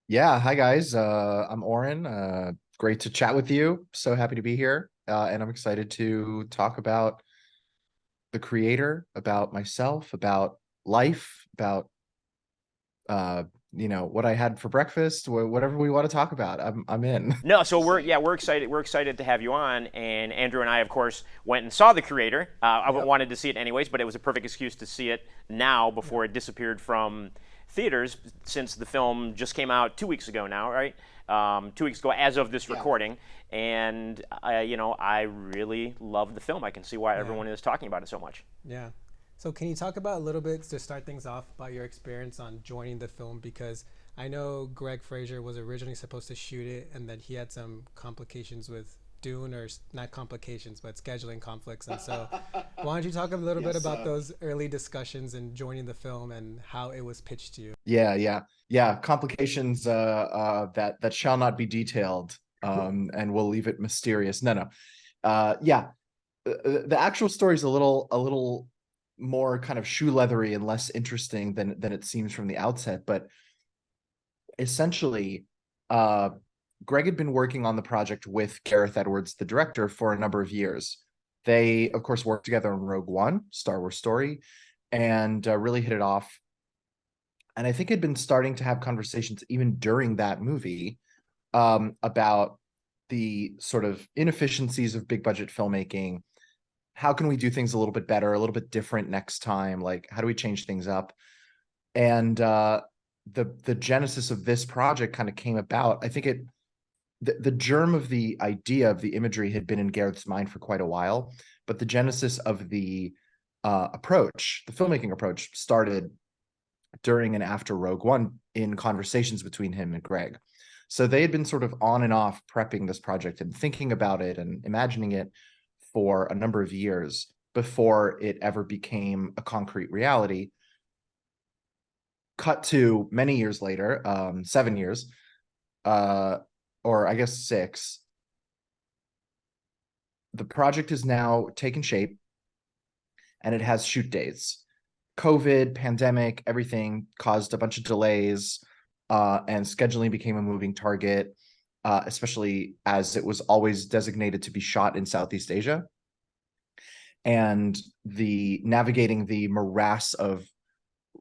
Yeah, hi guys. I'm Oren. Great to chat with you. So happy to be here. And I'm excited to talk about the creator, about myself, about life, about uh, what I had for breakfast, whatever we want to talk about. I'm in. No, so we're excited. We're excited to have you on. And Andrew and I, of course, went and saw The Creator. I Yep. wanted to see it anyways, but it was a perfect excuse to see it now Yep. before it disappeared from theaters, since the film just came out 2 weeks ago now, right? 2 weeks ago, as of this Yeah. recording. And I really love the film. I can see why Yeah. everyone is talking about it so much. Yeah. So can you talk about a little bit to start things off about your experience on joining the film? Because I know Greg Fraser was originally supposed to shoot it, and then he had some complications with Dune, or not complications, but scheduling conflicts. And so, why don't you talk a little bit Yes. about those early discussions and joining the film and how it was pitched to you? Yeah. Complications that shall not be detailed. And we'll leave it mysterious. No. Yeah. The actual story is a little more kind of shoe leathery and less interesting than it seems from the outset. But essentially, uh, Greg had been working on the project with Gareth Edwards, the director, for a number of years. They, of course, worked together on Rogue One, Star Wars story, and really hit it off. And I think had been starting to have conversations even during that movie about the sort of inefficiencies of big budget filmmaking. How can we do things a little bit better, a little bit different next time? Like, how do we change things up? And the genesis of this project kind of came about. I think the germ of the idea of the imagery had been in Gareth's mind for quite a while, but the genesis of the approach, the filmmaking approach, started during and after Rogue One in conversations between him and Greg. So they had been sort of on and off prepping this project and thinking about it and imagining it for a number of years before it ever became a concrete reality. Cut to many years later, 7 years, uh, or I guess six, the project is now taken shape and it has shoot dates. COVID, pandemic, everything caused a bunch of delays, and scheduling became a moving target, especially as it was always designated to be shot in Southeast Asia. And the navigating the morass of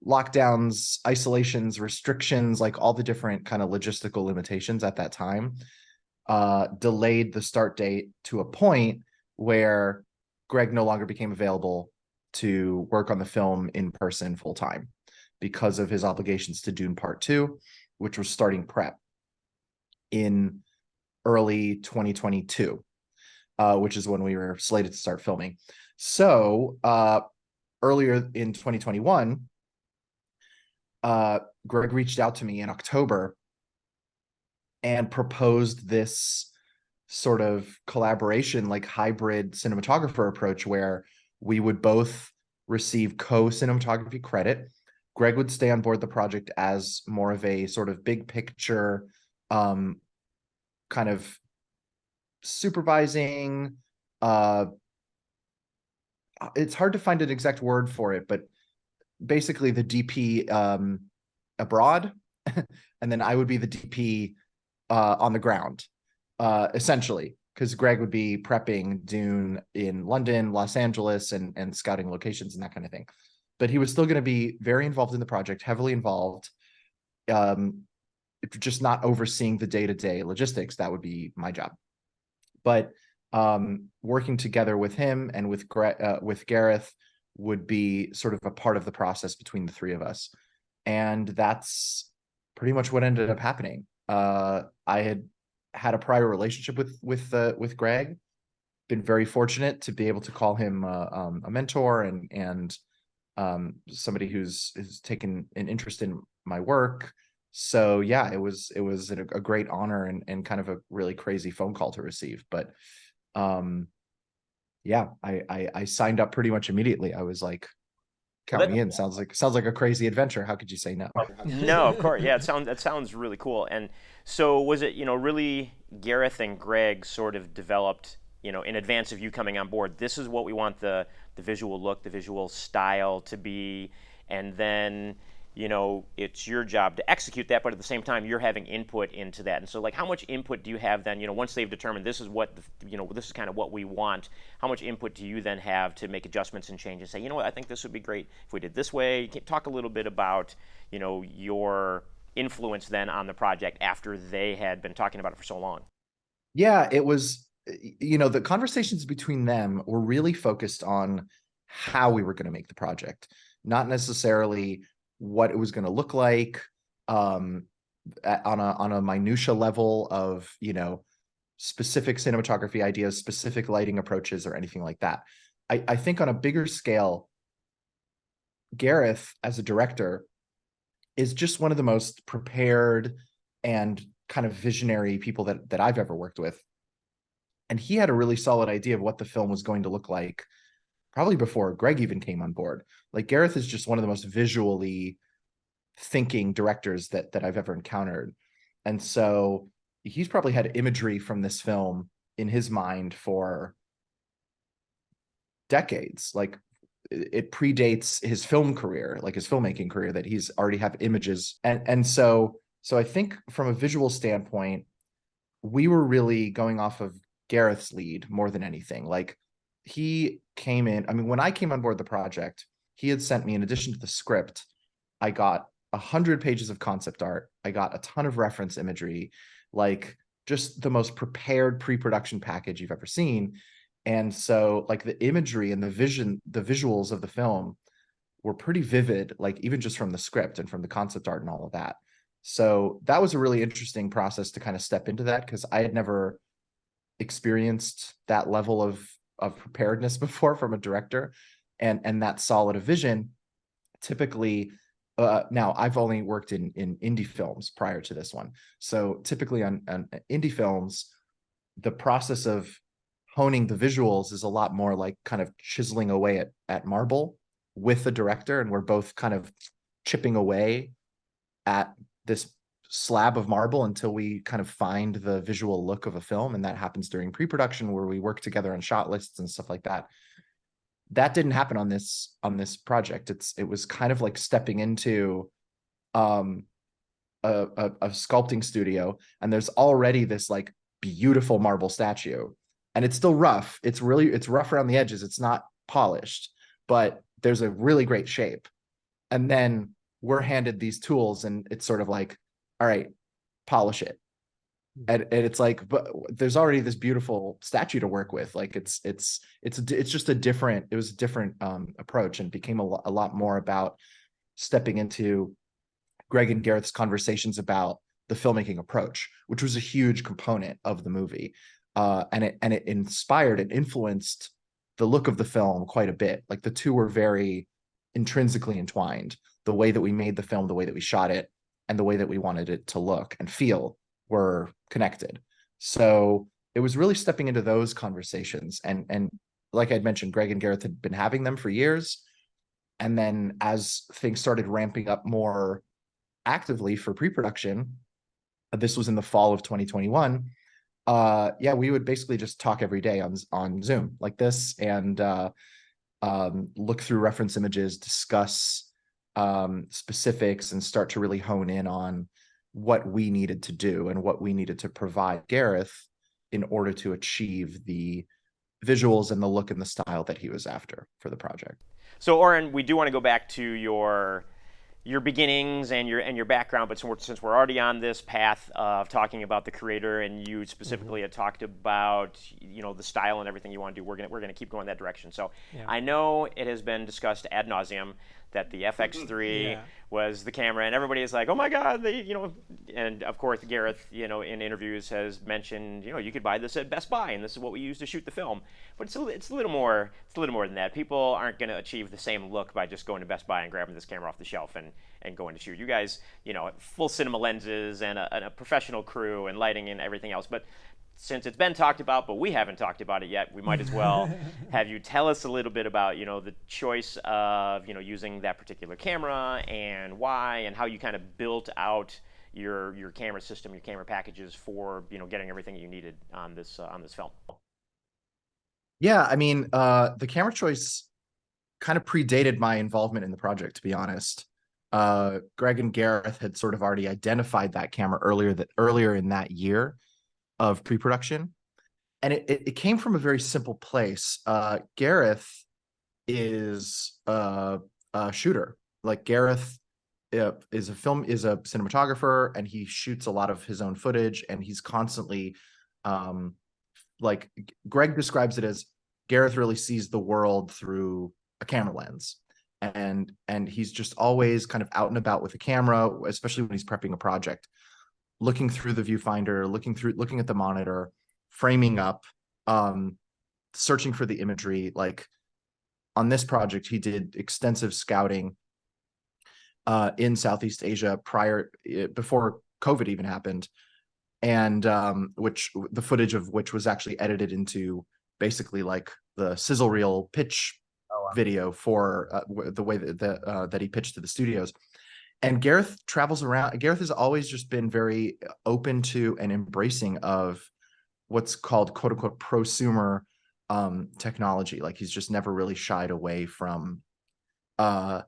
lockdowns, isolations, restrictions, like all the different kind of logistical limitations at that time, delayed the start date to a point where Greg no longer became available to work on the film in person full time because of his obligations to Dune Part 2, which was starting prep in early 2022, which is when we were slated to start filming. So earlier in 2021, Greg reached out to me in October and proposed this sort of collaboration, like hybrid cinematographer approach, where we would both receive co-cinematography credit. Greg would stay on board the project as more of a sort of big picture, um, kind of supervising. Uh, it's hard to find an exact word for it, but basically the DP abroad, and then I would be the DP on the ground, essentially, because Greg would be prepping Dune in London, Los Angeles, and scouting locations and that kind of thing. But he was still going to be very involved in the project, heavily involved, um, just not overseeing the day-to-day logistics. That would be my job. But working together with him and with Gareth would be sort of a part of the process between the three of us, and that's pretty much what ended up happening. I had a prior relationship with Greg. Been very fortunate to be able to call him a mentor and somebody who's taken an interest in my work. So yeah, it was a great honor and kind of a really crazy phone call to receive. But um, yeah, I signed up pretty much immediately. I was like, Well, count me in. Sounds like a crazy adventure. How could you say no? no, of course, yeah. That sounds really cool. And so, was it really Gareth and Greg sort of developed in advance of you coming on board? This is what we want the visual look, the visual style to be, and then it's your job to execute that, but at the same time, you're having input into that. And so, like, how much input do you have then? Once they've determined this is what, this is kind of what we want, how much input do you then have to make adjustments and changes? Say, what, I think this would be great if we did this way. You can talk a little bit about, your influence then on the project after they had been talking about it for so long. Yeah, it was, the conversations between them were really focused on how we were going to make the project, not necessarily what it was going to look like, on a minutia level of, specific cinematography ideas, specific lighting approaches, or anything like that. I think on a bigger scale, Gareth as a director is just one of the most prepared and kind of visionary people that I've ever worked with. And he had a really solid idea of what the film was going to look like probably before Greg even came on board. Like, Gareth is just one of the most visually thinking directors that I've ever encountered. And so he's probably had imagery from this film in his mind for decades. Like, it predates his film career, like his filmmaking career, that he's already have images. And so I think from a visual standpoint, we were really going off of Gareth's lead more than anything. Like, he came in, I mean, when I came on board the project, he had sent me, in addition to the script, I got 100 pages of concept art. I got a ton of reference imagery, like just the most prepared pre-production package you've ever seen. And so, like, the imagery and the visuals of the film were pretty vivid, like even just from the script and from the concept art and all of that. So that was a really interesting process to kind of step into that, because I had never experienced that level of preparedness before from a director, and that solid a vision. Typically, now I've only worked in indie films prior to this one. So typically on indie films, the process of honing the visuals is a lot more like kind of chiseling away at marble with the director, and we're both kind of chipping away at this slab of marble until we kind of find the visual look of a film. And that happens during pre-production, where we work together on shot lists and stuff like that. That didn't happen on this project. It was kind of like stepping into a sculpting studio, and there's already this like beautiful marble statue, and it's still rough. It's rough around the edges. It's not polished, but there's a really great shape. And then we're handed these tools, and it's sort of like, all right, polish it. And it's like, but there's already this beautiful statue to work with. Like, it's just it was a different approach, and became a lot more about stepping into Greg and Gareth's conversations about the filmmaking approach, which was a huge component of the movie. And it inspired and influenced the look of the film quite a bit. Like, the two were very intrinsically entwined. The way that we made the film, the way that we shot it, and the way that we wanted it to look and feel were connected. So it was really stepping into those conversations. And like I'd mentioned, Greg and Gareth had been having them for years. And then as things started ramping up more actively for pre-production, this was in the fall of 2021. Yeah, we would basically just talk every day on Zoom like this, and look through reference images, discuss specifics, and start to really hone in on what we needed to do and what we needed to provide Gareth in order to achieve the visuals and the look and the style that he was after for the project. So, Oren, we do want to go back to your beginnings and your background, but since we're already on this path of talking about the creator, and you specifically had talked about the style and everything you want to do, we're gonna keep going that direction. So yeah. I know it has been discussed ad nauseum that the FX3 was the camera, and everybody is like, oh my God, and of course Gareth, in interviews has mentioned, you could buy this at Best Buy, and this is what we use to shoot the film. But it's a little more than that. People aren't going to achieve the same look by just going to Best Buy and grabbing this camera off the shelf and going to shoot. You guys, full cinema lenses and a professional crew and lighting and everything else. But since it's been talked about, but we haven't talked about it yet, we might as well have you tell us a little bit about, the choice of, using that particular camera, and why, and how you kind of built out your camera system, your camera packages for, getting everything you needed on this film. Yeah, I mean, the camera choice kind of predated my involvement in the project, to be honest. Greg and Gareth had sort of already identified that camera earlier in that year of pre-production, and it came from a very simple place. Gareth is a shooter. Like Gareth is a cinematographer, and he shoots a lot of his own footage, and he's constantly um, like Greg describes it as Gareth really sees the world through a camera lens. And he's just always kind of out and about with a camera, especially when he's prepping a project, looking through the viewfinder, looking at the monitor, framing up, um, searching for the imagery. Like on this project, he did extensive scouting in Southeast Asia before COVID even happened, and which the footage of which was actually edited into basically like the sizzle reel pitch video for the way that he pitched to the studios. And Gareth travels around. Gareth has always just been very open to and embracing of what's called quote unquote prosumer technology. Like he's just never really shied away from uh,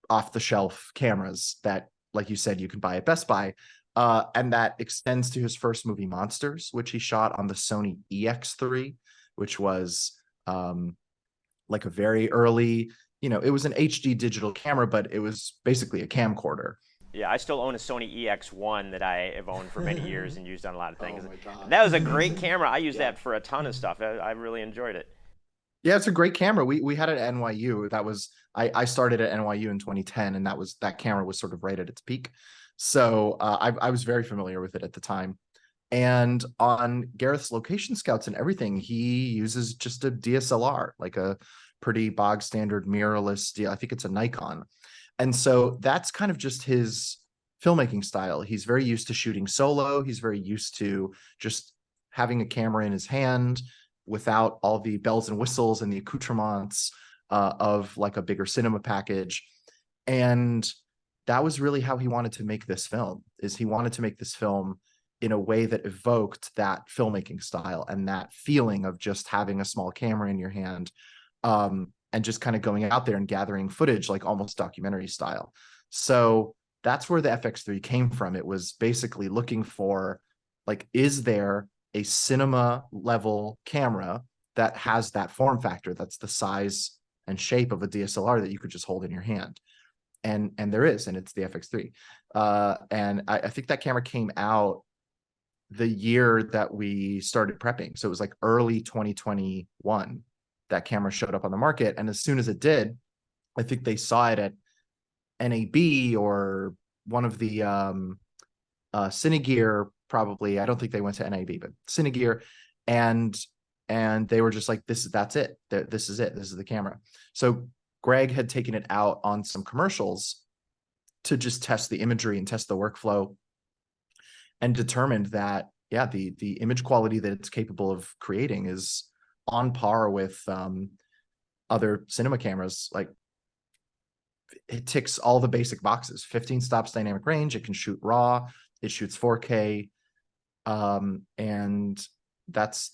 off the shelf cameras that, like you said, you can buy at Best Buy. And that extends to his first movie, Monsters, which he shot on the Sony EX3, which was like a very early, it was an HD digital camera, but it was basically a camcorder. Yeah, I still own a Sony EX1 that I have owned for many years and used on a lot of Oh things. my God. That was a great camera. I used Yeah. that for a ton of stuff. I really enjoyed it. Yeah, it's a great camera. We had it at NYU. I started at NYU in 2010, and that camera was sort of right at its peak. So I was very familiar with it at the time. And on Gareth's location scouts and everything, he uses just a DSLR, like a pretty bog standard mirrorless. I think it's a Nikon. And so that's kind of just his filmmaking style. He's very used to shooting solo. He's very used to just having a camera in his hand without all the bells and whistles and the accoutrements of like a bigger cinema package. And that was really how he wanted to make this film. Is he wanted to make this film in a way that evoked that filmmaking style and that feeling of just having a small camera in your hand, and just kind of going out there and gathering footage, like almost documentary style. So that's where the FX3 came from. It was basically looking for, like, is there a cinema level camera that has that form factor, that's the size and shape of a DSLR that you could just hold in your hand? And there is, and it's the FX3. And I think that camera came out the year that we started prepping. So it was like early 2021 that camera showed up on the market. And as soon as it did, I think they saw it at NAB or one of the Cinegear, probably. I don't think they went to NAB, but Cinegear, and they were just like, that's it. This is it. This is the camera. So Greg had taken it out on some commercials to just test the imagery and test the workflow, and determined that, yeah, the image quality that it's capable of creating is on par with other cinema cameras. Like, it ticks all the basic boxes. 15 stops dynamic range. It can shoot RAW. It shoots 4K. And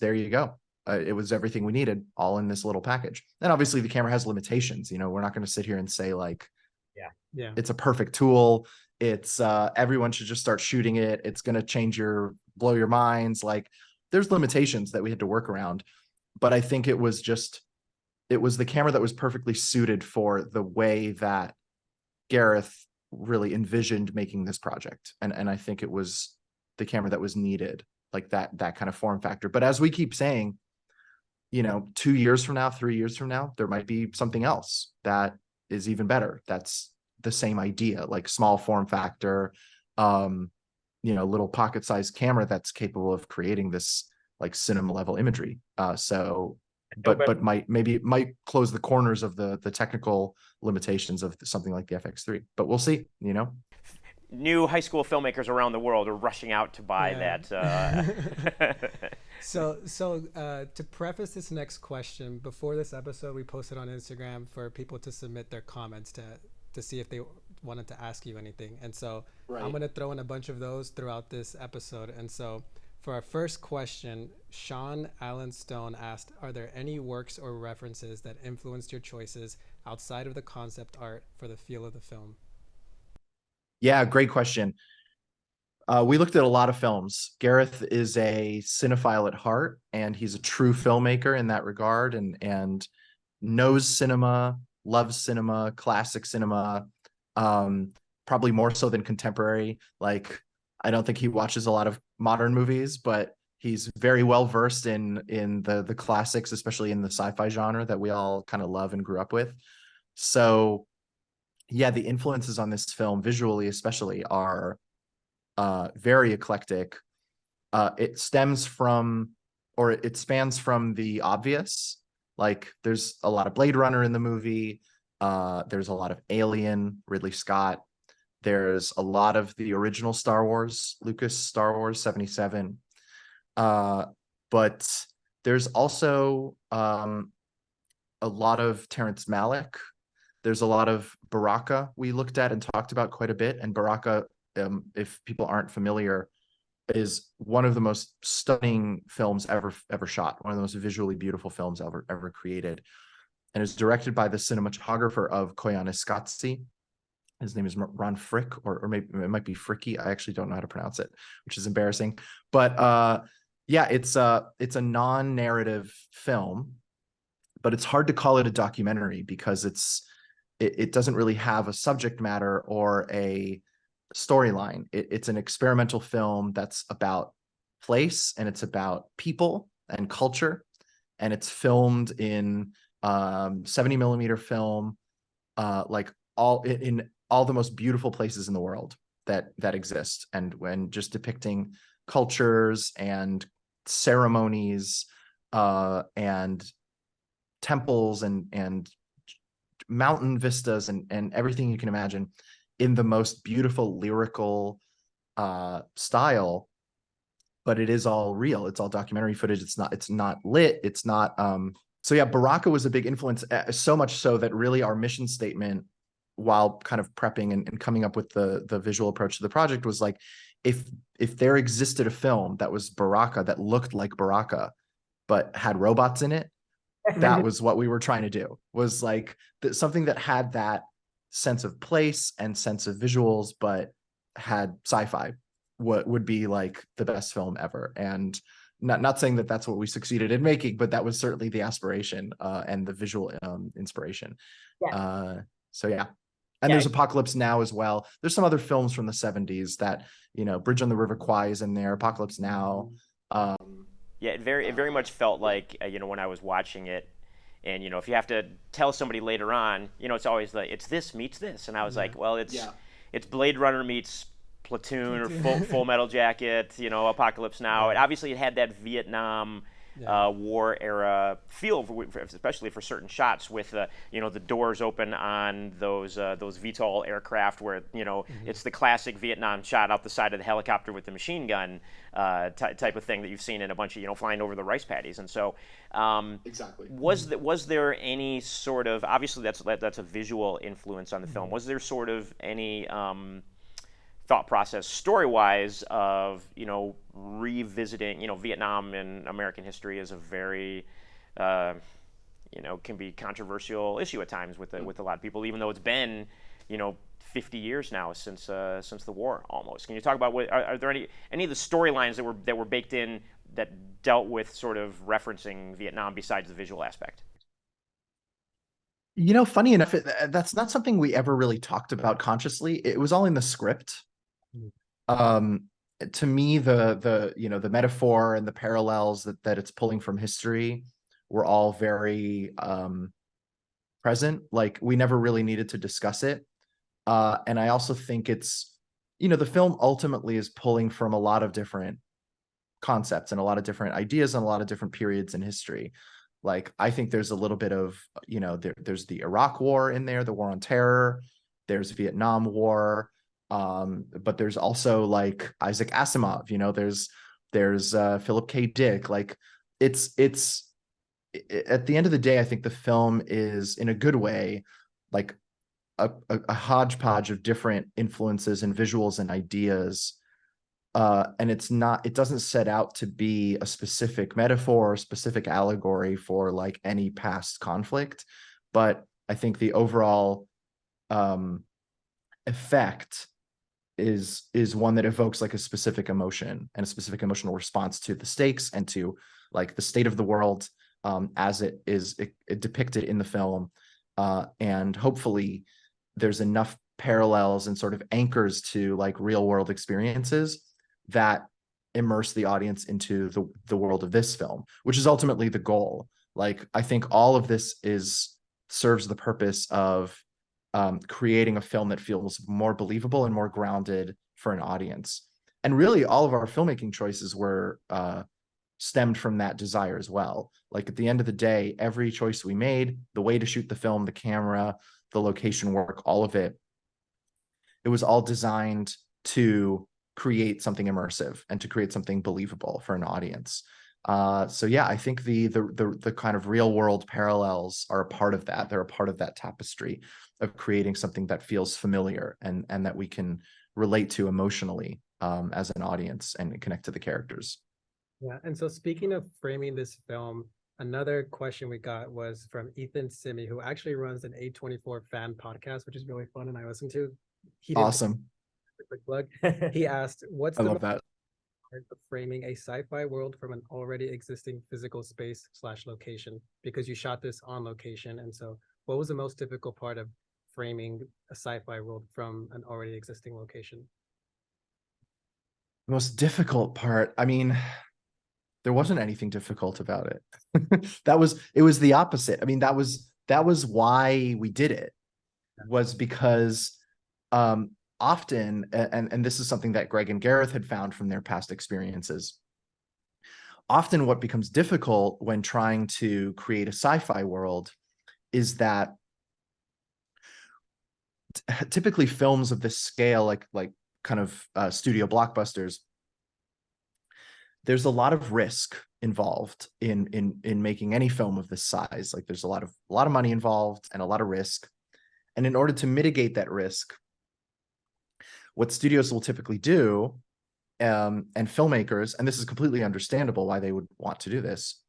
there you go. It was everything we needed, all in this little package. And obviously the camera has limitations. We're not going to sit here and say like, Yeah. it's a perfect tool. It's everyone should just start shooting it. It's going to blow your minds. Like, there's limitations that we had to work around. But I think it was the camera that was perfectly suited for the way that Gareth really envisioned making this project. And I think it was the camera that was needed, like that kind of form factor. But as we keep saying, 2 years from now, 3 years from now, there might be something else that is even better. That's the same idea, like small form factor, little pocket sized camera that's capable of creating this like cinema level imagery. But might close the corners of the technical limitations of something like the FX3. But we'll see. New high school filmmakers around the world are rushing out to buy that. So to preface this next question, before this episode, we posted on Instagram for people to submit their comments to see if they wanted to ask you anything. And so I'm going to throw in a bunch of those throughout this episode. And so for our first question, Sean Allen Stone asked, are there any works or references that influenced your choices outside of the concept art for the feel of the film? Yeah, great question. We looked at a lot of films. Gareth is a cinephile at heart, and he's a true filmmaker in that regard, and knows cinema, loves cinema, classic cinema, um, probably more so than contemporary. Like, I don't think he watches a lot of modern movies, but he's very well versed in the classics, especially in the sci-fi genre that we all kind of love and grew up with. So, yeah, the influences on this film, visually especially, are very eclectic. It stems from, or it spans from the obvious. Like, there's a lot of Blade Runner in the movie. There's a lot of Alien, Ridley Scott. There's a lot of the original Star Wars, Lucas Star Wars 77. Uh, but there's also a lot of Terrence Malick. There's a lot of Baraka we looked at and talked about quite a bit. And Baraka, if people aren't familiar, is one of the most stunning films ever shot, one of the most visually beautiful films ever created, and is directed by the cinematographer of Koyaanisqatsi. His name is Ron Frick, or maybe it might be Fricky. I actually don't know how to pronounce it, which is embarrassing. But yeah, it's a non-narrative film, but it's hard to call it a documentary because it doesn't really have a subject matter or a storyline. It's an experimental film that's about place, and it's about people and culture, and it's filmed in 70 millimeter film, like all in all the most beautiful places in the world that exist, and when just depicting cultures and ceremonies, and temples and mountain vistas and everything you can imagine in the most beautiful lyrical style. But it is all real. It's all documentary footage. It's not lit. It's not so yeah, Baraka was a big influence, so much so that really our mission statement, while kind of prepping and coming up with the visual approach to the project, was like, if there existed a film that was Baraka, that looked like Baraka but had robots in it, that was what we were trying to do, was like something that had that sense of place and sense of visuals, but had sci-fi. What would be like the best film ever. And not saying that that's what we succeeded in making, but that was certainly the aspiration, and the visual inspiration. Yeah. So yeah. And Yeah. there's Apocalypse Now as well. There's some other films from the 70s that, Bridge on the River Kwai is in there, Apocalypse Now. Yeah, it very much felt like, when I was watching it, and if you have to tell somebody later on, it's always like, it's this meets this, and I was like, well, it's Blade Runner meets Platoon or Full Metal Jacket, Apocalypse Now. And obviously it had that Vietnam war era feel, especially for certain shots with the doors open on those VTOL aircraft, where it's the classic Vietnam shot out the side of the helicopter with the machine gun type of thing that you've seen in a bunch of flying over the rice paddies. And so Exactly. was there any sort of, obviously that's a visual influence on the film, was there sort of any thought process story-wise of revisiting Vietnam in American history is a very can be controversial issue at times with a lot of people, even though it's been 50 years now since the war almost. Can you talk about are there any of the storylines that were baked in that dealt with sort of referencing Vietnam besides the visual aspect? Funny enough, that's not something we ever really talked about consciously. It was all in the script. To me, the metaphor and the parallels that it's pulling from history were all very present. Like, we never really needed to discuss it. And I also think it's, the film ultimately is pulling from a lot of different concepts and a lot of different ideas and a lot of different periods in history. Like, I think there's a little bit of, there's the Iraq War in there, the War on Terror, there's Vietnam War, but there's also like Isaac Asimov, there's Philip K. Dick. Like, it's at the end of the day, I think the film is, in a good way, like a hodgepodge of different influences and visuals and ideas. And it doesn't set out to be a specific metaphor or specific allegory for like any past conflict, but I think the overall effect is one that evokes like a specific emotion and a specific emotional response to the stakes and to like the state of the world as it depicted in the film. And hopefully there's enough parallels and sort of anchors to like real world experiences that immerse the audience into the world of this film, which is ultimately the goal. Like, I think all of this serves the purpose of creating a film that feels more believable and more grounded for an audience. And really, all of our filmmaking choices were stemmed from that desire as well. Like, at the end of the day, every choice we made, the way to shoot the film, the camera, the location work, all of it, it was all designed to create something immersive and to create something believable for an audience. So yeah, I think the kind of real world parallels are a part of that. They're a part of that tapestry of creating something that feels familiar and that we can relate to emotionally as an audience and connect to the characters. Yeah, and so speaking of framing this film, another question we got was from Ethan Simi, who actually runs an A24 fan podcast, which is really fun, and I listen to. He didn't Awesome. quick plug. He asked, "What's I the love that. part of framing a sci-fi world from an already existing physical space slash location?" Because you shot this on location, and so what was the most difficult part of framing a sci-fi world from an already existing location? The most difficult part, I mean, there wasn't anything difficult about it. It was the opposite. I mean, that was why we did it, was because often, and this is something that Greg and Gareth had found from their past experiences, often what becomes difficult when trying to create a sci-fi world is that typically films of this scale, like kind of studio blockbusters, there's a lot of risk involved in making any film of this size. Like, there's a lot of money involved and a lot of risk. And in order to mitigate that risk, what studios will typically do, and filmmakers, and this is completely understandable why they would want to do this,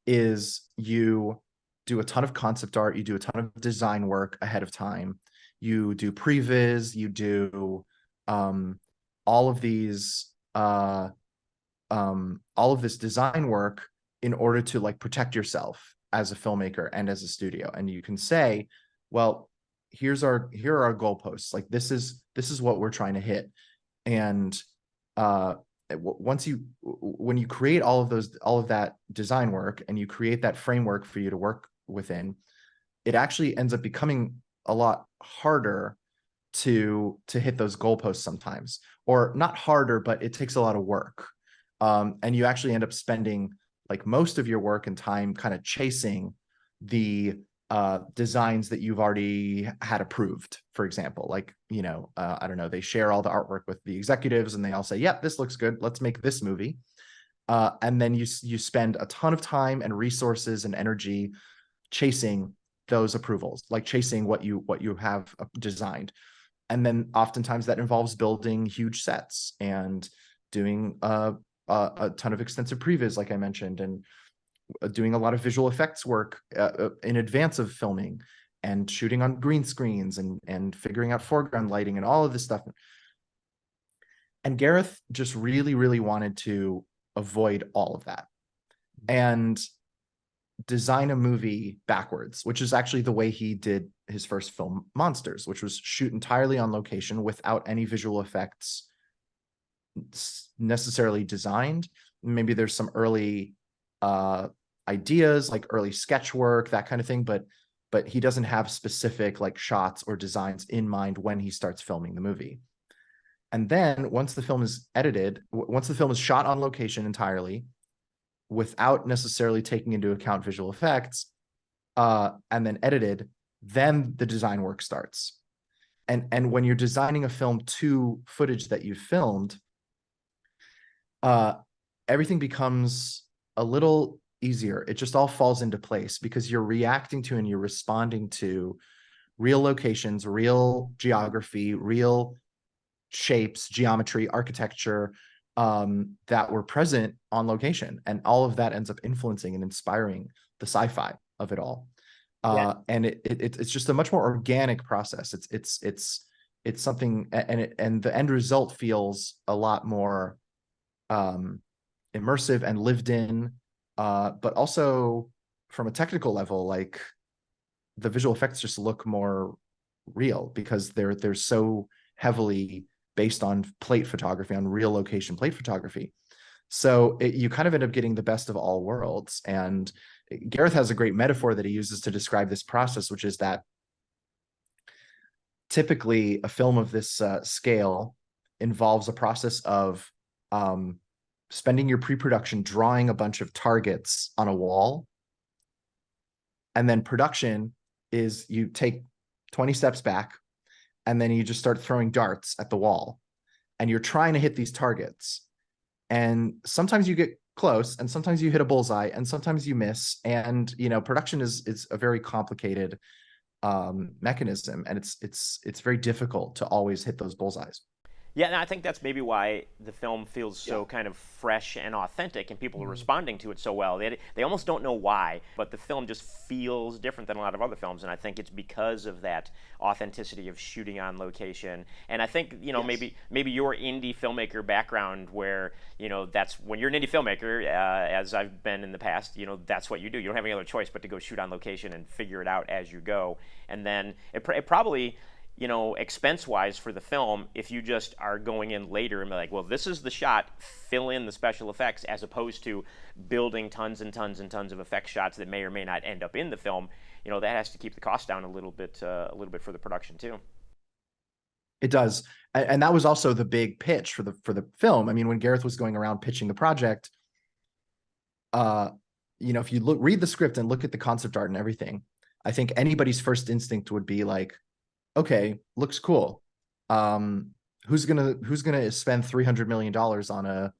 is you do a ton of concept art, you do a ton of design work ahead of time, you do previs, you do all of these all of this design work in order to like protect yourself as a filmmaker and as a studio. And you can say, well, here are our goalposts. Like, this is what we're trying to hit. And when you create all of that design work and you create that framework for you to work within, it actually ends up becoming a lot harder to hit those goalposts sometimes, or not harder, but it takes a lot of work. And you actually end up spending like most of your work and time kind of chasing the designs that you've already had approved. For example, like, I don't know, they share all the artwork with the executives and they all say, yep, this looks good, let's make this movie. And then you spend a ton of time and resources and energy chasing those approvals, like chasing what you have designed. And then oftentimes that involves building huge sets and doing a ton of extensive previs, like I mentioned, and doing a lot of visual effects work in advance of filming, and shooting on green screens and figuring out foreground lighting and all of this stuff. And Gareth just really, really wanted to avoid all of that and design a movie backwards, which is actually the way he did his first film, Monsters, which was shoot entirely on location without any visual effects necessarily designed. Maybe there's some early ideas, like early sketch work, that kind of thing, but he doesn't have specific like shots or designs in mind when he starts filming the movie. And then once the film is edited, once the film is shot on location entirely without necessarily taking into account visual effects, and then edited, then the design work starts. And when you're designing a film to footage that you've filmed, everything becomes a little easier. It just all falls into place because you're reacting to and you're responding to real locations, real geography, real shapes, geometry, architecture that were present on location. And all of that ends up influencing and inspiring the sci-fi of it all. Yeah. And it's just a much more organic process. It's something, and the end result feels a lot more um, immersive and lived in, but also from a technical level, like the visual effects just look more real because they're so heavily based on plate photography, on real location plate photography. So you kind of end up getting the best of all worlds. And Gareth has a great metaphor that he uses to describe this process, which is that typically a film of this scale involves a process of um, spending your pre-production drawing a bunch of targets on a wall, and then production is you take 20 steps back and then you just start throwing darts at the wall and you're trying to hit these targets, and sometimes you get close and sometimes you hit a bullseye and sometimes you miss. And production is a very complicated mechanism, and it's very difficult to always hit those bullseyes. Yeah, and I think that's maybe why the film feels Yeah. so kind of fresh and authentic, and people are Mm. responding to it so well. They almost don't know why, but the film just feels different than a lot of other films, and I think it's because of that authenticity of shooting on location. And I think Yes. maybe your indie filmmaker background, where that's when you're an indie filmmaker, as I've been in the past, that's what you do. You don't have any other choice but to go shoot on location and figure it out as you go, and then it probably expense wise for the film, if you just are going in later and be like, well, this is the shot, fill in the special effects, as opposed to building tons and tons and tons of effect shots that may or may not end up in the film, that has to keep the cost down a little bit for the production too. It does. And that was also the big pitch for the film. I mean, when Gareth was going around pitching the project, uh, if you read the script and look at the concept art and everything, I think anybody's first instinct would be like, okay, looks cool. Um, who's gonna spend $300 million on a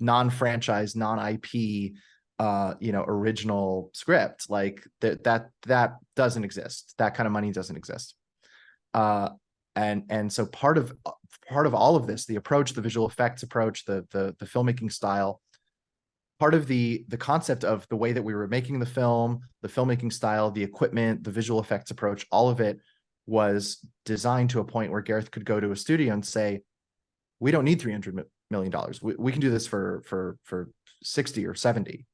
non-franchise, non-IP, original script? Like that doesn't exist. That kind of money doesn't exist. Uh, and so part of all of this, the approach, the visual effects approach, the filmmaking style, part of the concept of the way that we were making the film, the filmmaking style, the equipment, the visual effects approach, all of it was designed to a point where Gareth could go to a studio and say, we don't need $300 million. We can do this for 60 or 70.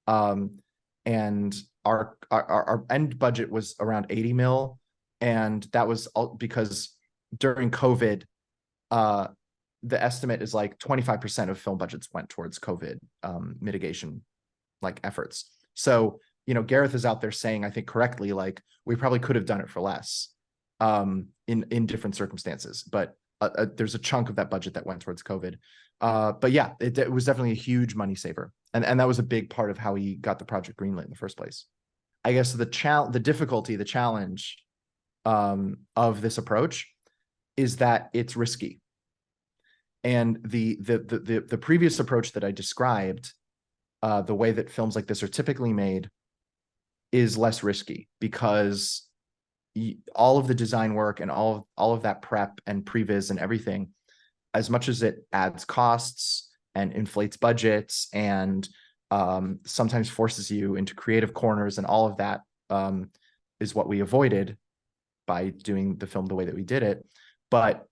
And our end budget was around 80 mil. And that was all because during COVID, uh, the estimate is like 25% of film budgets went towards COVID mitigation like efforts. So, Gareth is out there saying, I think correctly, like we probably could have done it for less in different circumstances, but there's a chunk of that budget that went towards COVID. But yeah, it was definitely a huge money saver, and that was a big part of how he got the project greenlit in the first place. I guess the difficulty, the challenge of this approach is that it's risky. And the previous approach that I described, the way that films like this are typically made, is less risky because all of the design work and all of that prep and previs and everything, as much as it adds costs and inflates budgets and sometimes forces you into creative corners, and all of that is what we avoided by doing the film the way that we did it. But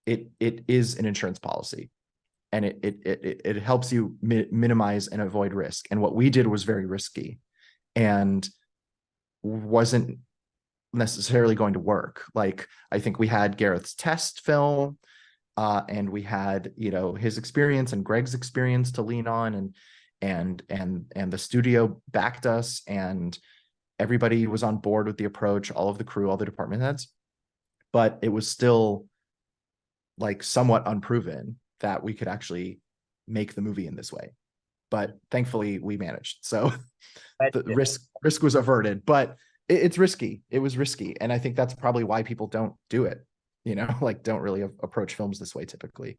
it is an insurance policy, and it helps you minimize and avoid risk. And what we did was very risky and wasn't necessarily going to work. Like, I think we had Gareth's test film, and we had his experience and Greg's experience to lean on, and the studio backed us, and everybody was on board with the approach, all of the crew, all the department heads. But it was still like somewhat unproven that we could actually make the movie in this way. But thankfully we managed. So the risk was averted, but it's risky. It was risky. And I think that's probably why people don't do it, like don't really approach films this way typically.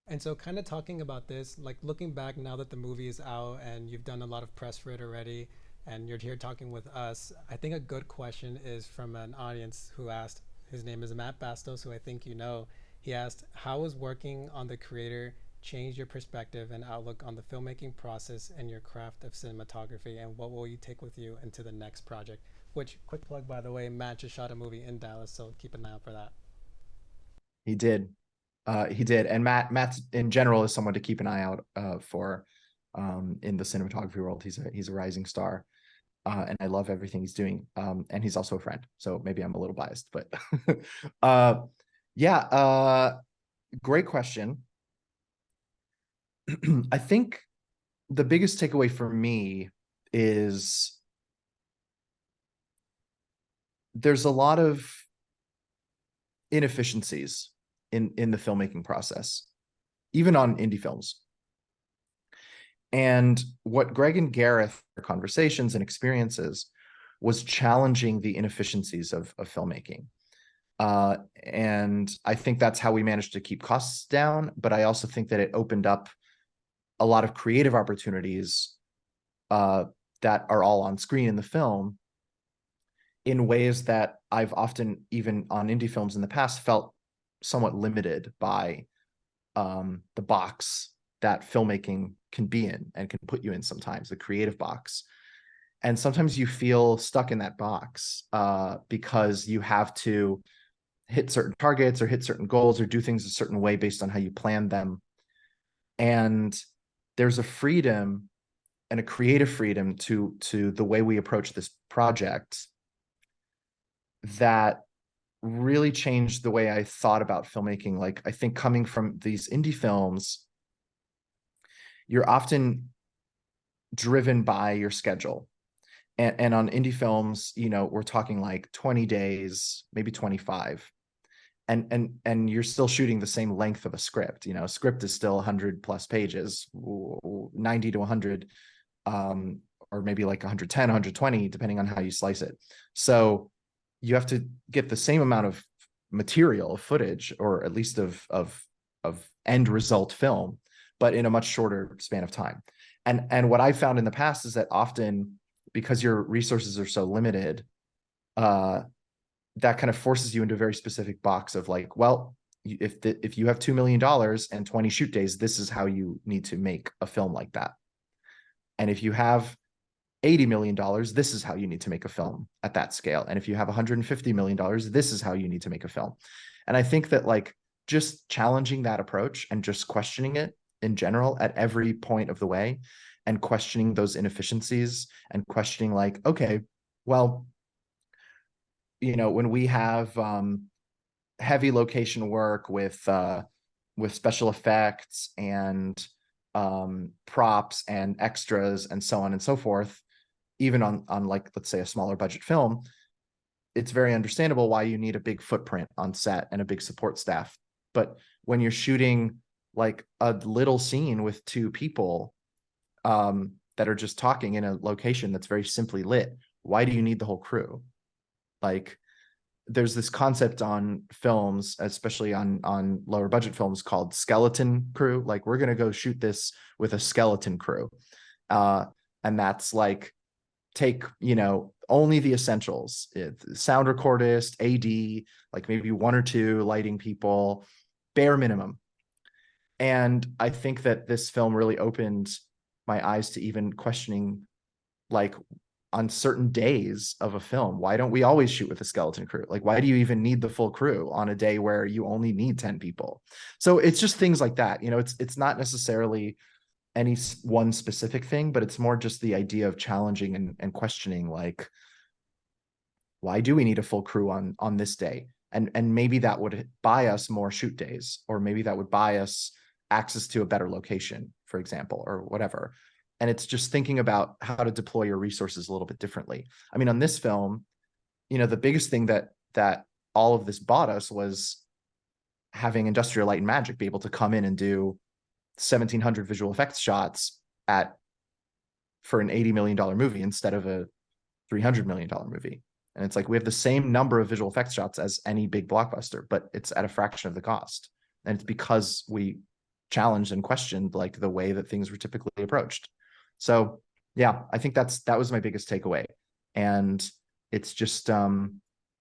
And so, kind of talking about this, like looking back now that the movie is out and you've done a lot of press for it already, and you're here talking with us, I think a good question is from an audience who asked. His name is Matt Bastos, who I think you know. He asked, "How has working on the creator changed your perspective and outlook on the filmmaking process and your craft of cinematography, and what will you take with you into the next project?" Which, quick plug by the way, Matt just shot a movie in Dallas, so keep an eye out for that. He did. He did. And Matt in general is someone to keep an eye out for in the cinematography world. He's a rising star. And I love everything he's doing. And he's also a friend. So maybe I'm a little biased, but uh, yeah, great question. I think the biggest takeaway for me is there's a lot of inefficiencies in the filmmaking process, even on indie films. And what Greg and Gareth, their conversations and experiences, was challenging the inefficiencies of filmmaking. And I think that's how we managed to keep costs down. But I also think that it opened up a lot of creative opportunities that are all on screen in the film in ways that I've often, even on indie films in the past, felt somewhat limited by the box that filmmaking can be in and can put you in sometimes, the creative box. And sometimes you feel stuck in that box because you have to hit certain targets or hit certain goals or do things a certain way based on how you plan them. And there's a freedom and a creative freedom to the way we approach this project that really changed the way I thought about filmmaking. Like, I think coming from these indie films, you're often driven by your schedule. And on indie films, we're talking like 20 days, maybe 25. And you're still shooting the same length of a script. A script is still 100 plus pages, 90 to 100, or maybe like 110, 120, depending on how you slice it. So you have to get the same amount of material, of footage, or at least of end result film, but in a much shorter span of time. And what I found in the past is that often, because your resources are so limited, that kind of forces you into a very specific box of like, well, if you have $2 million and 20 shoot days, this is how you need to make a film like that. And if you have $80 million, this is how you need to make a film at that scale. And if you have $150 million, this is how you need to make a film. And I think that like just challenging that approach and just questioning it in general at every point of the way, and questioning those inefficiencies and questioning like, okay, well, when we have heavy location work with special effects and props and extras and so on and so forth, even on like, let's say, a smaller budget film, it's very understandable why you need a big footprint on set and a big support staff. But when you're shooting like a little scene with two people that are just talking in a location that's very simply lit, why do you need the whole crew? Like, there's this concept on films, especially on lower budget films, called skeleton crew. Like, we're going to go shoot this with a skeleton crew. And that's like, take, only the essentials, sound recordist, AD, like maybe one or two lighting people, bare minimum. And I think that this film really opened my eyes to even questioning, like, on certain days of a film, why don't we always shoot with a skeleton crew? Like, why do you even need the full crew on a day where you only need 10 people? So it's just things like that. It's not necessarily any one specific thing, but it's more just the idea of challenging and questioning, like, why do we need a full crew on this day? And maybe that would buy us more shoot days, or maybe that would buy us access to a better location, for example, or whatever. And it's just thinking about how to deploy your resources a little bit differently. I mean, on this film, the biggest thing that all of this bought us was having Industrial Light and Magic be able to come in and do 1,700 visual effects shots for an $80 million movie instead of a $300 million movie. And it's like, we have the same number of visual effects shots as any big blockbuster, but it's at a fraction of the cost. And it's because we challenged and questioned like the way that things were typically approached. So yeah, I think that was my biggest takeaway. And it's just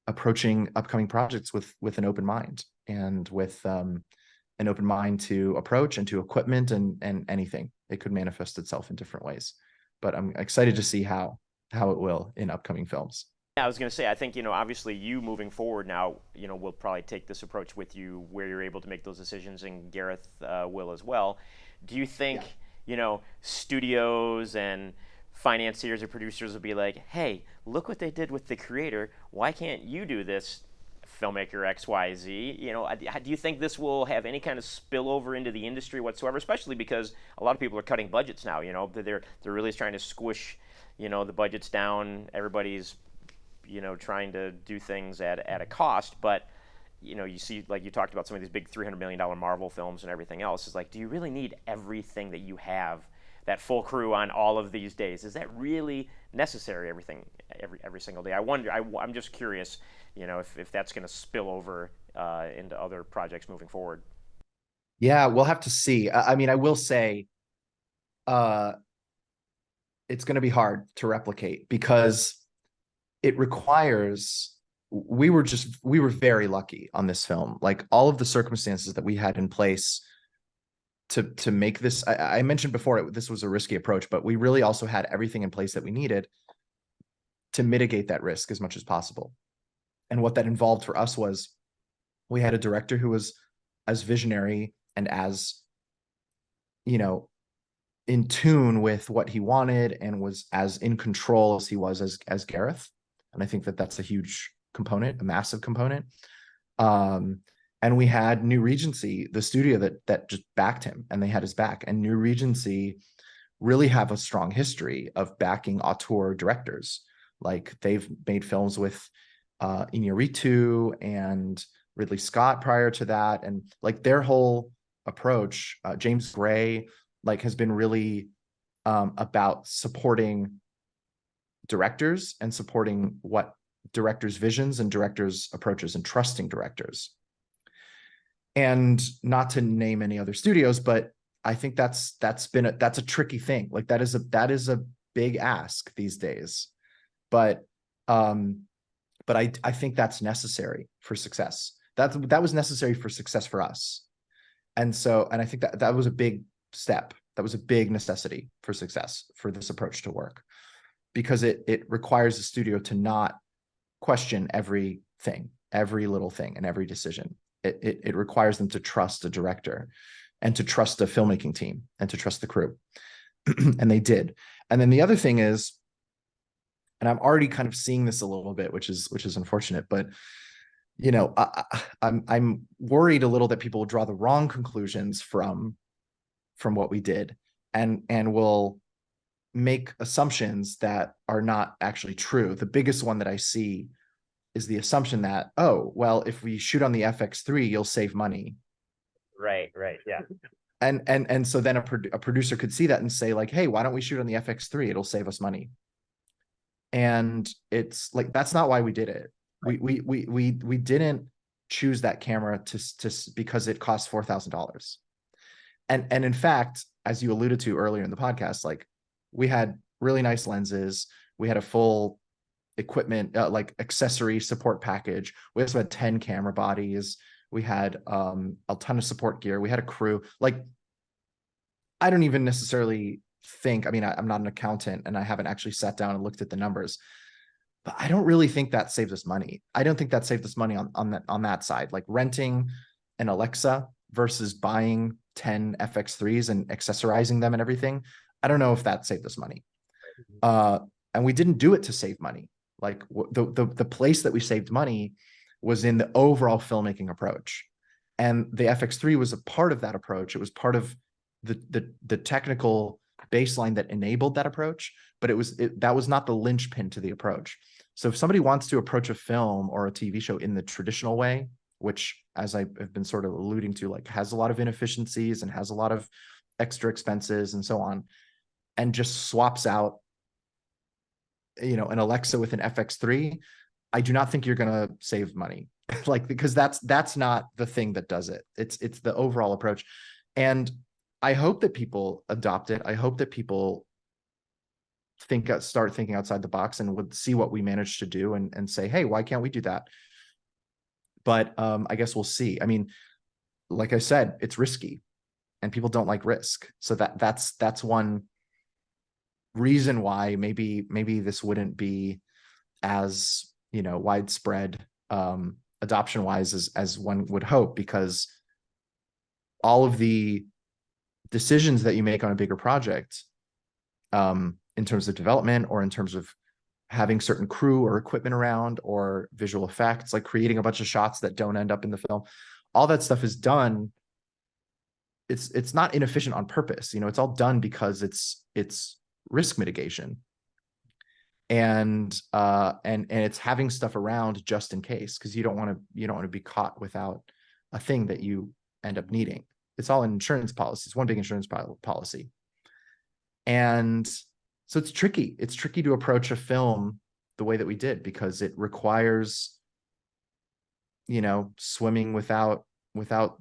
approaching upcoming projects with an open mind, and with an open mind to approach and to equipment and anything. It could manifest itself in different ways. But I'm excited to see how it will in upcoming films. Yeah, I was going to say, I think, obviously you moving forward now, will probably take this approach with you where you're able to make those decisions, and Gareth will as well. Do you think, Yeah. studios and financiers or producers will be like, hey, look what they did with the creator. Why can't you do this, filmmaker XYZ? Do you think this will have any kind of spillover into the industry whatsoever, especially because a lot of people are cutting budgets now, they're really trying to squish, the budgets down. Everybody's trying to do things at a cost. But you see, like you talked about some of these big $300 million Marvel films and everything else. Is like, do you really need everything that you have, that full crew on all of these days? Is that really necessary? Every single day. I wonder. I'm just curious. If that's going to spill over into other projects moving forward. Yeah, we'll have to see. I mean, I will say, uh, it's going to be hard to replicate because it requires, we were very lucky on this film. Like all of the circumstances that we had in place to make this, I mentioned before, this was a risky approach, but we really also had everything in place that we needed to mitigate that risk as much as possible. And what that involved for us was we had a director who was as visionary and as, you know, in tune with what he wanted and was as in control as he was as Gareth. And I think that that's a huge component, a massive component. And we had New Regency, the studio that just backed him, and they had his back. And New Regency really have a strong history of backing auteur directors. Like they've made films with Iñárritu and Ridley Scott prior to that, and like their whole approach, James Gray, like has been really about supporting directors and supporting what directors' visions and directors' approaches and trusting directors. And not to name any other studios, but I think that's a tricky thing. Like that is a big ask these days. But I think that's necessary for success. That was necessary for success for us. And I think that was a big step. That was a big necessity for success for this approach to work, because it requires the studio to not question everything, every little thing, and every decision. It requires them to trust a director and to trust a filmmaking team and to trust the crew. And they did. And then the other thing is, and I'm already kind of seeing this a little bit, which is unfortunate, but I'm worried a little that people will draw the wrong conclusions from what we did, and will make assumptions that are not actually true. The biggest one that I see is the assumption that, oh, well, if we shoot on the FX3, you'll save money. Right, yeah. And so then a producer could see that and say like, hey, why don't we shoot on the FX3? It'll save us money. And it's like, that's not why we did it. Right. We didn't choose that camera to because it costs $4,000. And in fact, as you alluded to earlier in the podcast, like we had really nice lenses. We had a full equipment, like accessory support package. We also had 10 camera bodies. We had a ton of support gear. We had a crew. Like, I don't even necessarily think, I mean, I'm not an accountant and I haven't actually sat down and looked at the numbers, but I don't really think that saves us money. I don't think that saved us money on that side. Like renting an Alexa versus buying 10 FX3s and accessorizing them and everything. I don't know if that saved us money. And we didn't do it to save money. Like the place that we saved money was in the overall filmmaking approach. And the FX3 was a part of that approach. It was part of the technical baseline that enabled that approach, but that was not the linchpin to the approach. So if somebody wants to approach a film or a TV show in the traditional way, which, as I have been sort of alluding to, like has a lot of inefficiencies and has a lot of extra expenses and so on, and just swaps out, an Alexa with an FX3, I do not think you're going to save money. Like, because that's not the thing that does it. It's the overall approach. And I hope that people adopt it. I hope that people start thinking outside the box and would see what we managed to do and say, hey, why can't we do that? But I guess we'll see. I mean, like I said, it's risky and people don't like risk. So that's one reason why maybe this wouldn't be as, you know, widespread adoption wise as one would hope, because all of the decisions that you make on a bigger project, in terms of development or in terms of having certain crew or equipment around or visual effects, like creating a bunch of shots that don't end up in the film, all that stuff is done. It's not inefficient on purpose, you know, it's all done because it's risk mitigation, and it's having stuff around just in case, because you don't want to be caught without a thing that you end up needing. It's all an insurance policy. It's one big insurance policy. And so it's tricky. It's tricky to approach a film the way that we did, because it requires, you know, swimming without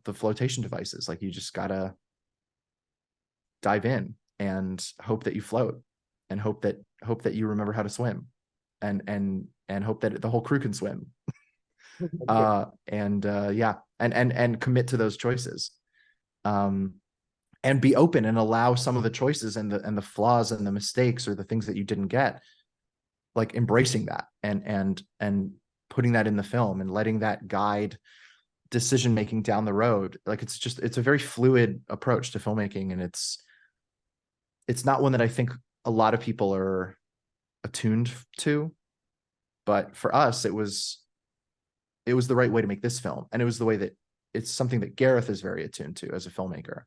the flotation devices. Like, you just gotta dive in and hope that you float, and hope that you remember how to swim, and hope that the whole crew can swim. Yeah, and commit to those choices. And be open and allow some of the choices and the flaws and the mistakes or the things that you didn't get, like embracing that and putting that in the film and letting that guide decision making down the road. Like, it's a very fluid approach to filmmaking, and it's not one that I think a lot of people are attuned to, but for us it was the right way to make this film, and it was the way that it's something that Gareth is very attuned to as a filmmaker.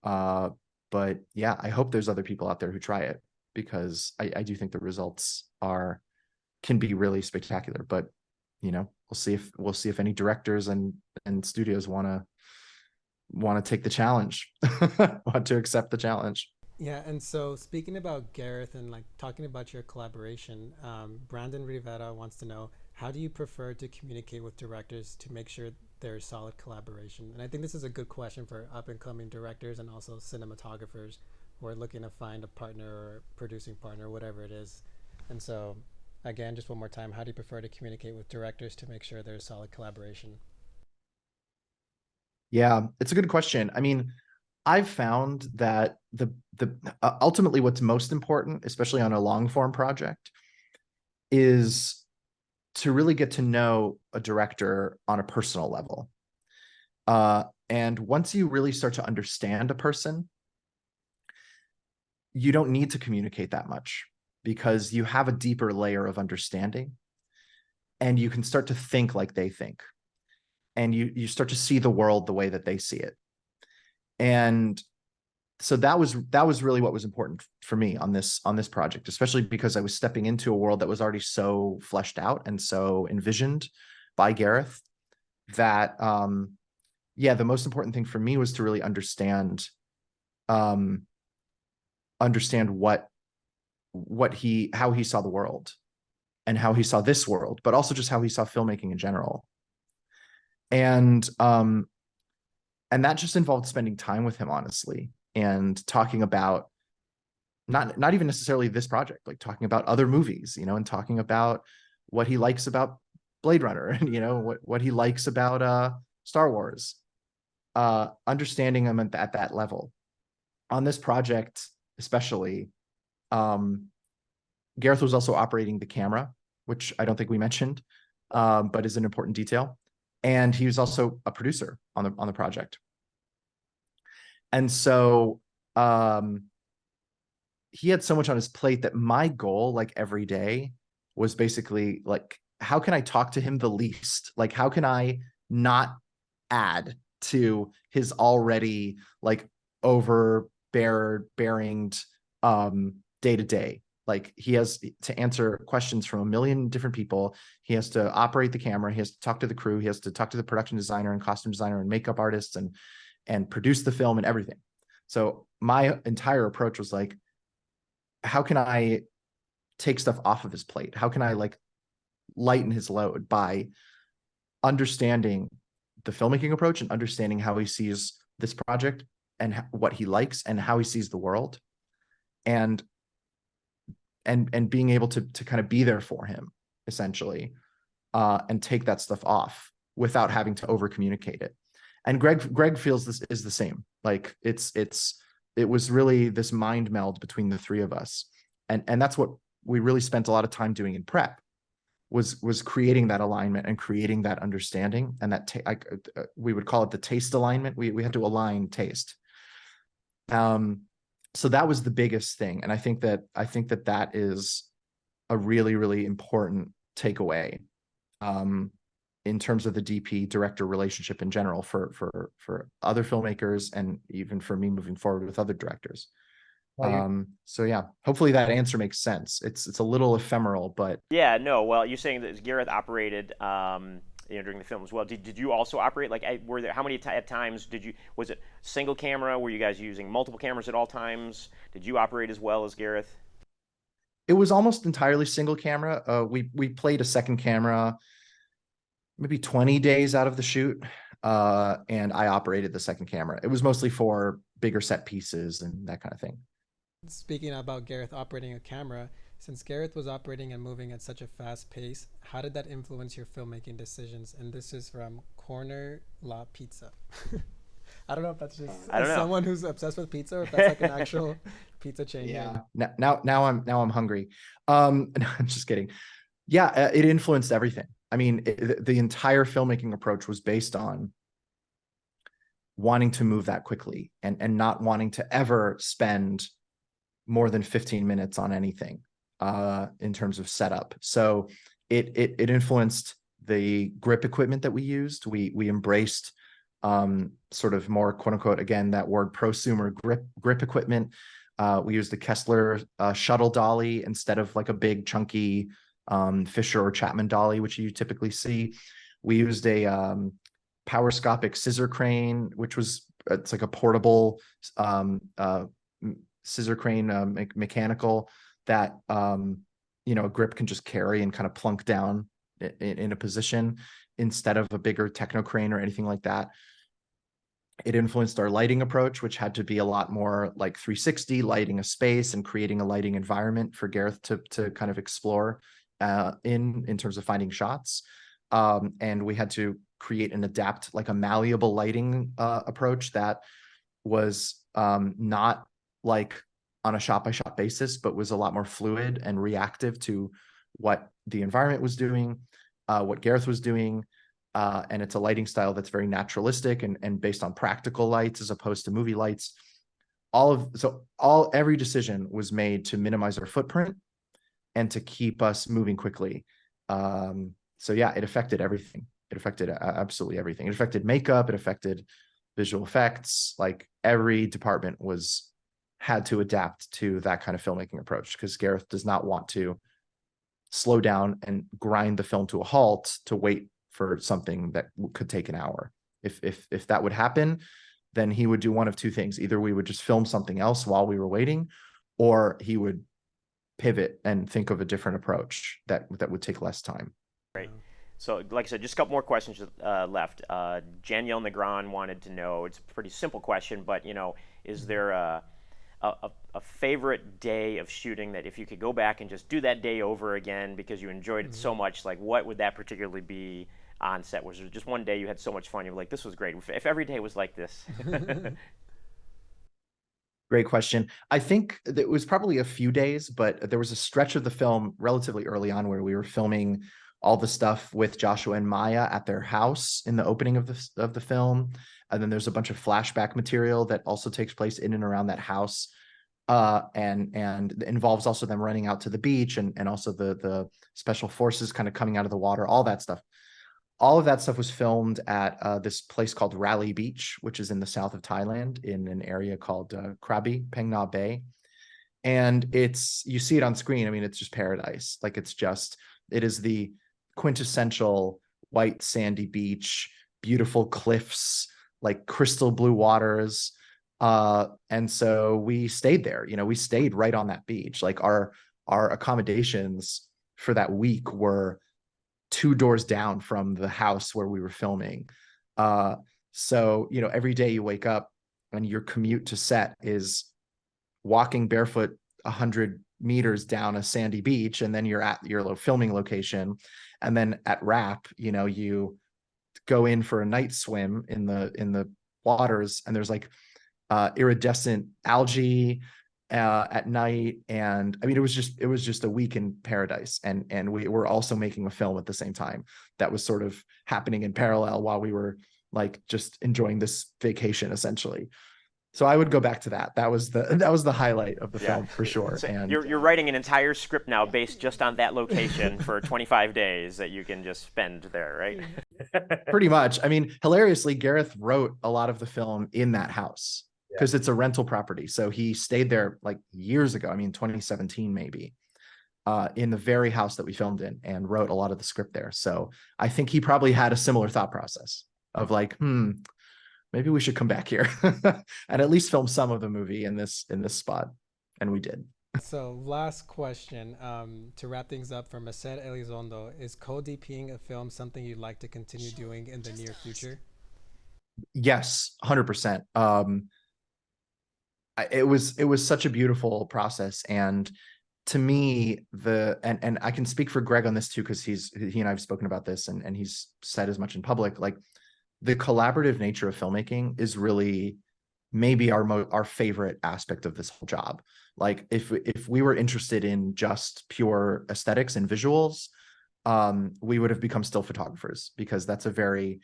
But yeah, I hope there's other people out there who try it, because I do think the results can be really spectacular. But, you know, we'll see if any directors and studios want to take the challenge, want to accept the challenge. Yeah, and so speaking about Gareth and like talking about your collaboration, Brandon Rivera wants to know, how do you prefer to communicate with directors to make sure there's solid collaboration? And I think this is a good question for up and coming directors and also cinematographers who are looking to find a partner or producing partner, whatever it is. And so, again, just one more time, how do you prefer to communicate with directors to make sure there's solid collaboration? Yeah, it's a good question. I mean, I've found that the ultimately what's most important, especially on a long form project, is to really get to know a director on a personal level. And once you really start to understand a person, you don't need to communicate that much, because you have a deeper layer of understanding, and you can start to think like they think, and you start to see the world the way that they see it. And so that was really what was important for me on this project, especially because I was stepping into a world that was already so fleshed out and so envisioned by Gareth, that yeah, the most important thing for me was to really understand how he saw the world, and how he saw this world, but also just how he saw filmmaking in general. And that just involved spending time with him, honestly, and talking about not even necessarily this project, like talking about other movies, you know, and talking about what he likes about Blade Runner, and, you know, what he likes about Star Wars, understanding him at that level. On this project especially, Gareth was also operating the camera, which I don't think we mentioned, but is an important detail. And he was also a producer on the project. And so he had so much on his plate that my goal, like every day, was basically like, how can I talk to him the least? Like, how can I not add to his already like overbearing day to day? Like, he has to answer questions from a million different people. He has to operate the camera. He has to talk to the crew. He has to talk to the production designer and costume designer and makeup artists and produce the film and everything. So my entire approach was like, how can I take stuff off of his plate? How can I like lighten his load by understanding the filmmaking approach and understanding how he sees this project and what he likes and how he sees the world, and being able to kind of be there for him, essentially, and take that stuff off without having to over communicate it. And Greg feels this is the same. Like, it was really this mind meld between the three of us, and that's what we really spent a lot of time doing in prep, was creating that alignment and creating that understanding, and that we would call it the taste alignment. We had to align taste. So that was the biggest thing, and I think that that is a really, really important takeaway in terms of the DP director relationship in general for other filmmakers, and even for me moving forward with other directors. So yeah, hopefully that answer makes sense. It's a little ephemeral, but Yeah, no. Well, you're saying that Gareth operated, during the film as well. Did you also operate? Like, were there how many at times did you? Was it single camera? Were you guys using multiple cameras at all times? Did you operate as well as Gareth? it was almost entirely single camera. We played a second camera maybe 20 days out of the shoot, and I operated the second camera. It was mostly for bigger set pieces and that kind of thing. Speaking about Gareth operating a camera, since Gareth was operating and moving at such a fast pace, how did that influence your filmmaking decisions? And this is from Corner La Pizza. I don't know if that's just I don't know. someone who's obsessed with pizza, or if that's like an actual pizza chain. Yeah. Now I'm hungry. No, I'm just kidding. Yeah, it influenced everything. I mean, the entire filmmaking approach was based on wanting to move that quickly, and not wanting to ever spend more than 15 minutes on anything in terms of setup. So it influenced the grip equipment that we used. We embraced sort of more, quote unquote, again, that word, prosumer grip equipment. We used the Kessler shuttle dolly instead of like a big chunky Fisher or Chapman dolly, which you typically see. We used a powerscopic scissor crane, which was, it's like a portable scissor crane, mechanical, that a grip can just carry and kind of plunk down in a position, instead of a bigger techno crane or anything like that. It influenced our lighting approach, which had to be a lot more like 360, lighting a space and creating a lighting environment for Gareth to kind of explore in terms of finding shots. And we had to create and adapt like a malleable lighting approach that was not like on a shot by shot basis, but was a lot more fluid and reactive to what the environment was doing, what Gareth was doing. And it's a lighting style that's very naturalistic and based on practical lights as opposed to movie lights. Every decision was made to minimize our footprint and to keep us moving quickly. So yeah, it affected everything. It affected absolutely everything. It affected makeup. It affected visual effects. Like every department had to adapt to that kind of filmmaking approach, because Gareth does not want to slow down and grind the film to a halt to wait for something that could take an hour. If that would happen, then he would do one of two things. Either we would just film something else while we were waiting, or he would pivot and think of a different approach that would take less time. Great. So, like I said, just a couple more questions left. Danielle Negron wanted to know, it's a pretty simple question, but, is there a favorite day of shooting that if you could go back and just do that day over again because you enjoyed it so much, like what would that particularly be on set? Was there just one day you had so much fun, you were like, this was great, if every day was like this? Great question. I think it was probably a few days, but there was a stretch of the film relatively early on where we were filming all the stuff with Joshua and Maya at their house in the opening of the film. And then there's a bunch of flashback material that also takes place in and around that house. And involves also them running out to the beach, and also the special forces kind of coming out of the water, all that stuff. All of that stuff was filmed at this place called Raleigh Beach, which is in the south of Thailand in an area called Krabi, Phang Nga Bay. And you see it on screen. I mean, it's just paradise. Like it is the quintessential white sandy beach, beautiful cliffs, like crystal blue waters. And so we stayed there, we stayed right on that beach. Like our accommodations for that week were 2 doors down from the house where we were filming. So, every day you wake up and your commute to set is walking barefoot 100 meters down a sandy beach, and then you're at your filming location. And then at wrap, you go in for a night swim in the waters, and there's like iridescent algae at night. And I mean, it was just a week in paradise. And we were also making a film at the same time that was sort of happening in parallel while we were like just enjoying this vacation essentially. So I would go back to that. That was the highlight of the Yeah. film for sure. So And you're writing an entire script now based just on that location for 25 days that you can just spend there, right? pretty much, I mean, hilariously, Gareth wrote a lot of the film in that house because it's a rental property. So he stayed there like years ago. I mean, 2017 maybe, in the very house that we filmed in, and wrote a lot of the script there. So I think he probably had a similar thought process of like, maybe we should come back here and at least film some of the movie in this spot. And we did. So, last question to wrap things up from Merced Elizondo: is co-DPing a film something you'd like to continue doing in the near future? Yes, 100%. It was such a beautiful process. And to me, and I can speak for Greg on this too, because he and I have spoken about this, and he's said as much in public. Like, the collaborative nature of filmmaking is really maybe our favorite aspect of this whole job. Like, if we were interested in just pure aesthetics and visuals, we would have become still photographers, because that's a very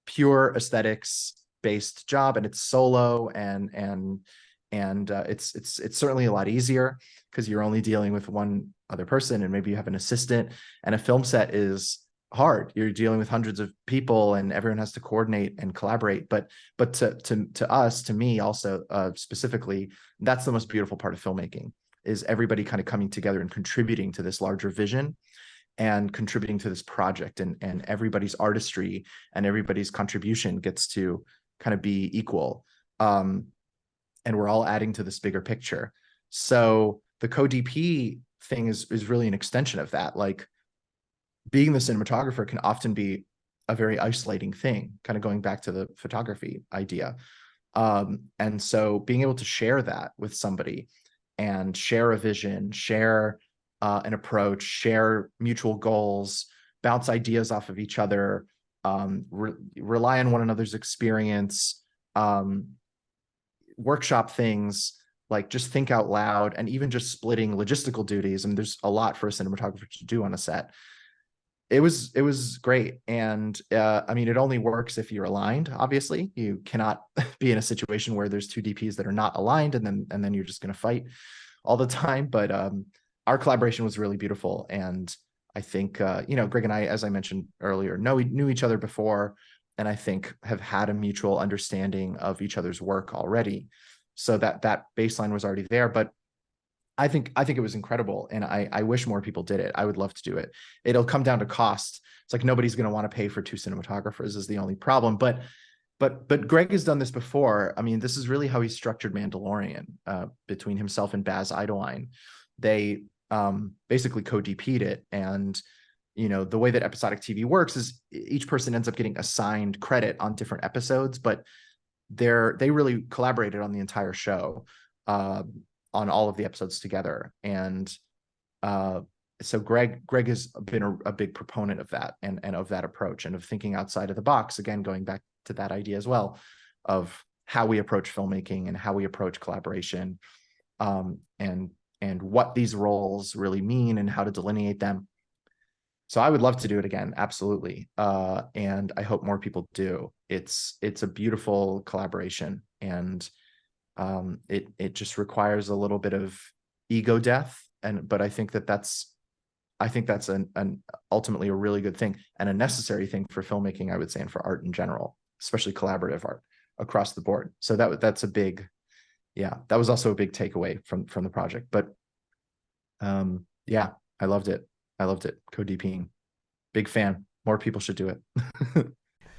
pure aesthetics based job, and it's solo, and it's certainly a lot easier because you're only dealing with one other person, and maybe you have an assistant. And a film set is hard. You're dealing with hundreds of people, and everyone has to coordinate and collaborate. But to us, to me also, specifically, that's the most beautiful part of filmmaking, is everybody kind of coming together and contributing to this larger vision, and contributing to this project, and everybody's artistry and everybody's contribution gets to kind of be equal. And we're all adding to this bigger picture. So the co-DP thing is really an extension of that. Like, being the cinematographer can often be a very isolating thing, kind of going back to the photography idea. And so being able to share that with somebody, and share a vision, share an approach, share mutual goals, bounce ideas off of each other, rely on one another's experience, workshop things, like just think out loud, and even just splitting logistical duties. And there's a lot for a cinematographer to do on a set. It was great. And I mean, it only works if you're aligned. Obviously, you cannot be in a situation where there's two DPs that are not aligned, and then you're just going to fight all the time. But our collaboration was really beautiful. And I think Greg and I, as I mentioned earlier, we knew each other before, and I think have had a mutual understanding of each other's work already, so that baseline was already there. But I think it was incredible, and I wish more people did it. I would love to do it. It'll come down to cost. It's like nobody's going to want to pay for two cinematographers is the only problem. But Greg has done this before. I mean, this is really how he structured Mandalorian, between himself and Baz Idewine. They basically co-DP'd it, and the way that episodic TV works is each person ends up getting assigned credit on different episodes, but they really collaborated on the entire show, on all of the episodes together. And so Greg has been a big proponent of that, and of that approach, and of thinking outside of the box, again, going back to that idea as well, of how we approach filmmaking and how we approach collaboration, and what these roles really mean and how to delineate them. So I would love to do it again, absolutely. And I hope more people do. It's a beautiful collaboration, and it just requires a little bit of ego death, but I think that's an ultimately a really good thing, and a necessary thing for filmmaking, I would say, and for art in general, especially collaborative art across the board. So that's a big, that was also a big takeaway from the project. But I loved it. Co-DPing, big fan. More people should do it.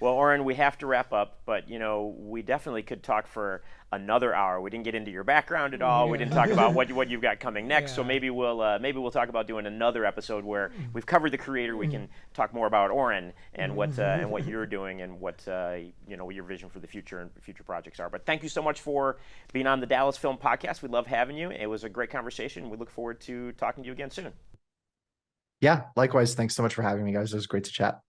Well, Oren, we have to wrap up, but we definitely could talk for another hour. We didn't get into your background at all. Yeah. We didn't talk about what you've got coming next. Yeah. So maybe we'll talk about doing another episode where we've covered the creator. We can talk more about Oren and what you're doing, and what your vision for the future and future projects are. But thank you so much for being on the Dallas Film Podcast. We love having you. It was a great conversation. We look forward to talking to you again soon. Yeah, likewise. Thanks so much for having me, guys. It was great to chat.